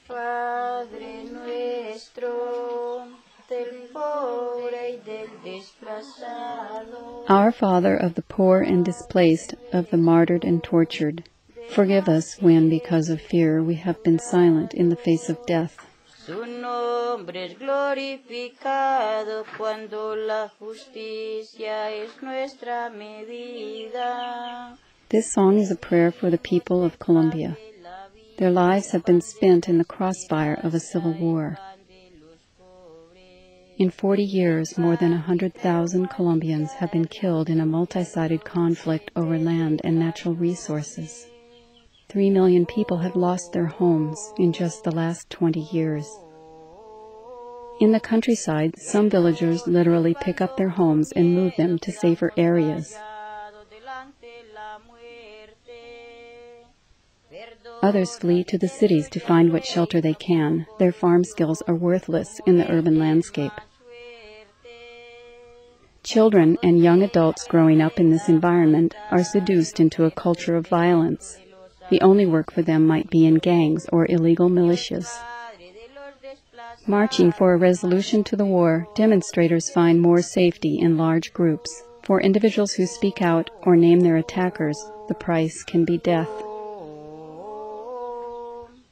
Padre nuestro, del pobre y del desplazado. Our Father of the poor and displaced, of the martyred and tortured, forgive us when, because of fear, we have been silent in the face of death. Su nombre es glorificado cuando la justicia es nuestra medida. This song is a prayer for the people of Colombia. Their lives have been spent in the crossfire of a civil war. In 40 years, more than 100,000 Colombians have been killed in a multi-sided conflict over land and natural resources. 3 million people have lost their homes in just the last 20 years. In the countryside, some villagers literally pick up their homes and move them to safer areas. Others flee to the cities to find what shelter they can. Their farm skills are worthless in the urban landscape. Children and young adults growing up in this environment are seduced into a culture of violence. The only work for them might be in gangs or illegal militias. Marching for a resolution to the war, demonstrators find more safety in large groups. For individuals who speak out or name their attackers, the price can be death.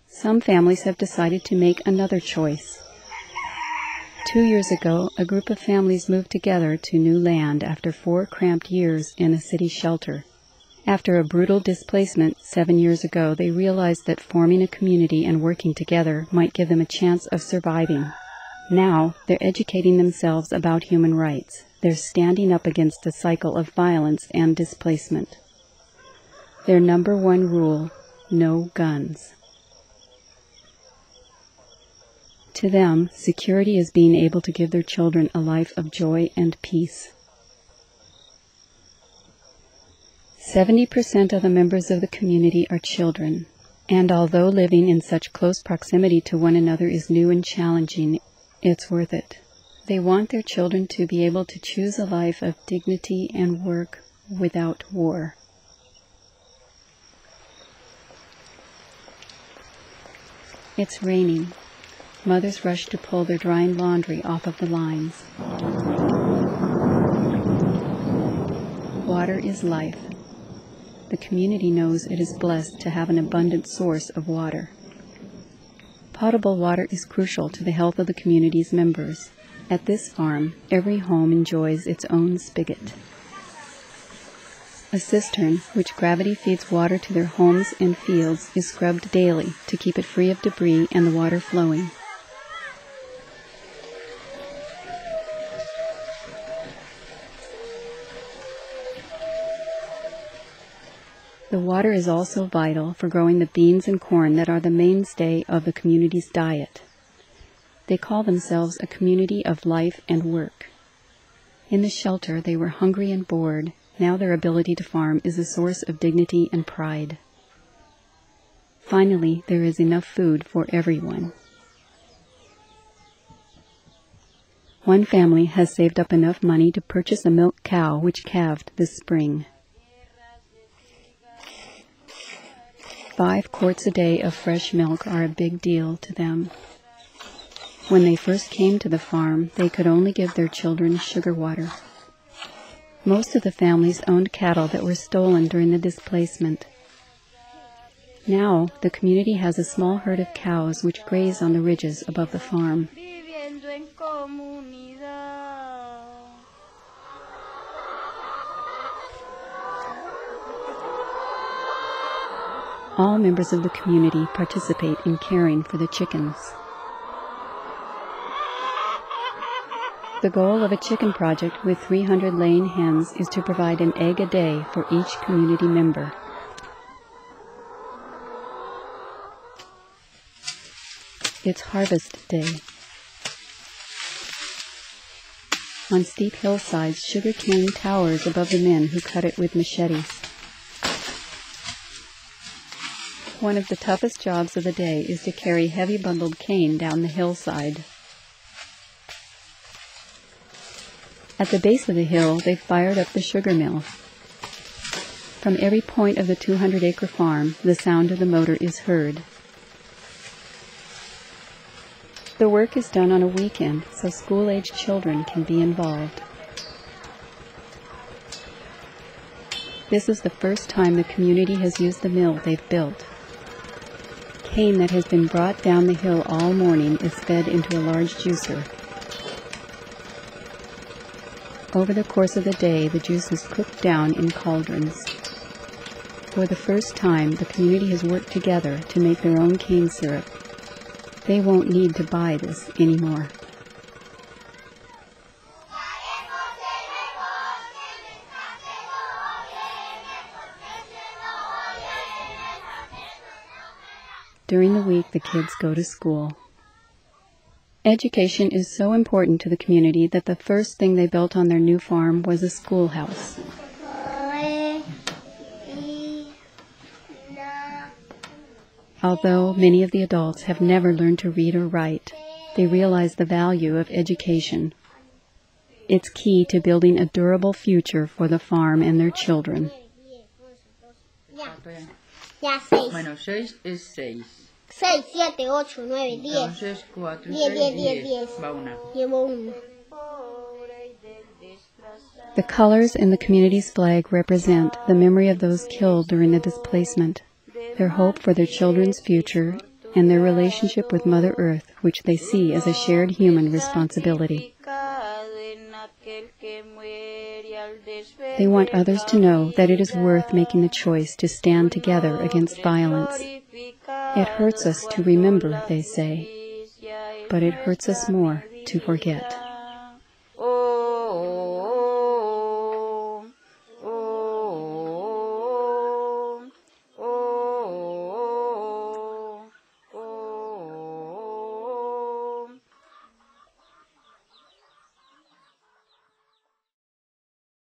Some families have decided to make another choice. 2 years ago, a group of families moved together to new land after 4 cramped years in a city shelter. After a brutal displacement 7 years ago, they realized that forming a community and working together might give them a chance of surviving. Now, they're educating themselves about human rights. They're standing up against a cycle of violence and displacement. Their number 1 rule: no guns. To them, security is being able to give their children a life of joy and peace. 70% of the members of the community are children, and although living in such close proximity to one another is new and challenging, it's worth it. They want their children to be able to choose a life of dignity and work without war. It's raining. Mothers rush to pull their drying laundry off of the lines. Water is life. The community knows it is blessed to have an abundant source of water. Potable water is crucial to the health of the community's members. At this farm, every home enjoys its own spigot. A cistern, which gravity feeds water to their homes and fields, is scrubbed daily to keep it free of debris and the water flowing. The water is also vital for growing the beans and corn that are the mainstay of the community's diet. They call themselves a community of life and work. In the shelter, they were hungry and bored. Now their ability to farm is a source of dignity and pride. Finally, there is enough food for everyone. One family has saved up enough money to purchase a milk cow which calved this spring. 5 quarts a day of fresh milk are a big deal to them. When they first came to the farm, they could only give their children sugar water. Most of the families owned cattle that were stolen during the displacement. Now, the community has a small herd of cows which graze on the ridges above the farm. All members of the community participate in caring for the chickens. The goal of a chicken project with 300 laying hens is to provide an egg a day for each community member. It's harvest day. On steep hillsides, sugar cane towers above the men who cut it with machetes. One of the toughest jobs of the day is to carry heavy bundled cane down the hillside. At the base of the hill, they fired up the sugar mill. From every point of the 200-acre farm, the sound of the motor is heard. The work is done on a weekend, so school-age children can be involved. This is the first time the community has used the mill they've built. Cane that has been brought down the hill all morning is fed into a large juicer. Over the course of the day, the juice is cooked down in cauldrons. For the first time, the community has worked together to make their own cane syrup. They won't need to buy this anymore. During the week, the kids go to school. Education is so important to the community that the first thing they built on their new farm was a schoolhouse. Although many of the adults have never learned to read or write, they realize the value of education. It's key to building a durable future for the farm and their children. Bueno, 6 es 6. 6, 7, 8, 9, 10. Entonces 4, 10, 10, 10, 10. 10. Va una. Llevo uno. The colors in the community's flag represent the memory of those killed during the displacement, their hope for their children's future, and their relationship with Mother Earth, which they see as a shared human responsibility. They want others to know that it is worth making the choice to stand together against violence. It hurts us to remember, they say, but it hurts us more to forget.